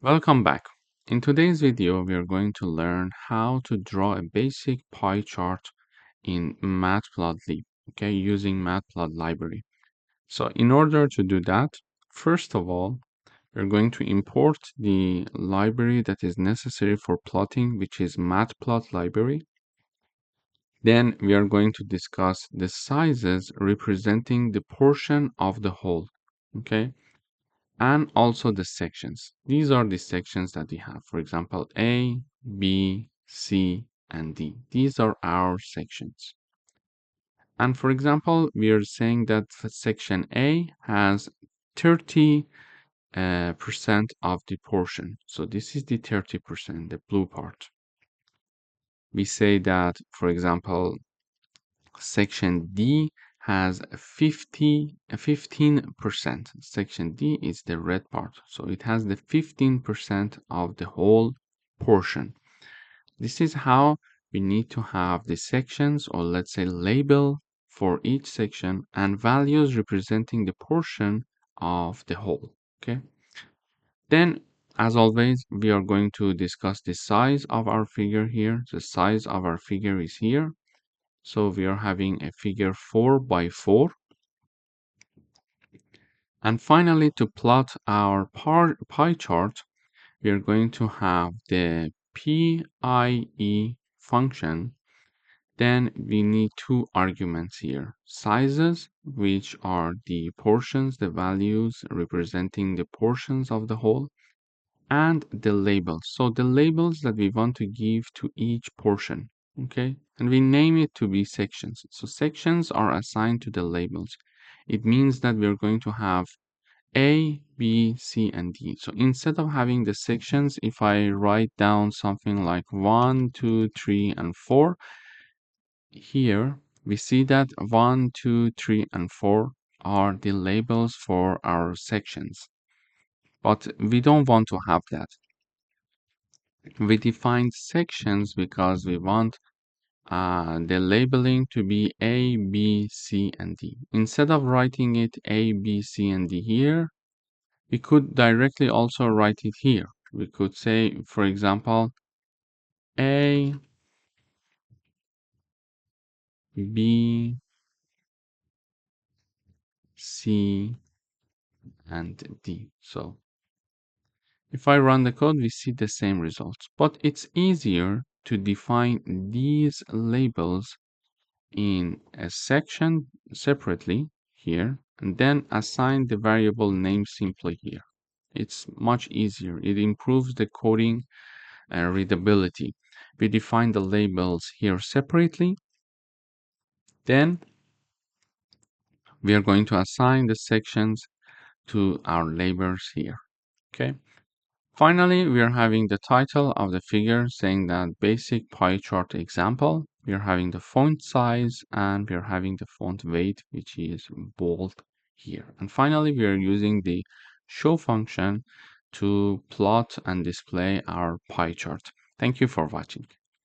Welcome back. In today's video, we are going to learn how to draw a basic pie chart in Matplotlib, okay, using Matplotlib library. So in order to do that, first of all, we're going to import the library that is necessary for plotting, which is Matplotlib library. Then we are going to discuss the sizes representing the portion of the whole, okay? And also the sections. These are the sections that we have. For example, A, B, C, and D. These are our sections. And for example, we are saying that section A has 30% of the portion. So this is the 30%, the blue part. We say that, for example, section D has 15%. Section D is the red part. So it has the 15% of the whole portion. This is how we need to have the sections, or let's say label for each section, and values representing the portion of the whole. Okay. Then, as always, we are going to discuss the size of our figure here. The size of our figure is here. So we are having a figure 4 by 4. And finally, to plot our pie chart, we are going to have the PIE function. Then we need two arguments here. Sizes, which are the portions, the values representing the portions of the whole, and the labels. So the labels that we want to give to each portion. Okay, and we name it to be sections. So sections are assigned to the labels. It means that we're going to have A, B, C, and D. So instead of having the sections, if I write down something like 1, 2, 3, and 4, here we see that 1, 2, 3, and 4 are the labels for our sections. But we don't want to have that. We define sections because we want the labeling to be A, B, C, and D. Instead of writing it A, B, C, and D here, we could directly also write it here. We could say, for example, A, B, C, and D. So if I run the code, we see the same results. But it's easier to define these labels in a section separately here, and then assign the variable name simply here. It's much easier. It improves the coding readability. We define the labels here separately. Then we are going to assign the sections to our labels here. Okay. Finally, we are having the title of the figure saying that basic pie chart example. We are having the font size and we are having the font weight, which is bold here. And finally, we are using the show function to plot and display our pie chart. Thank you for watching.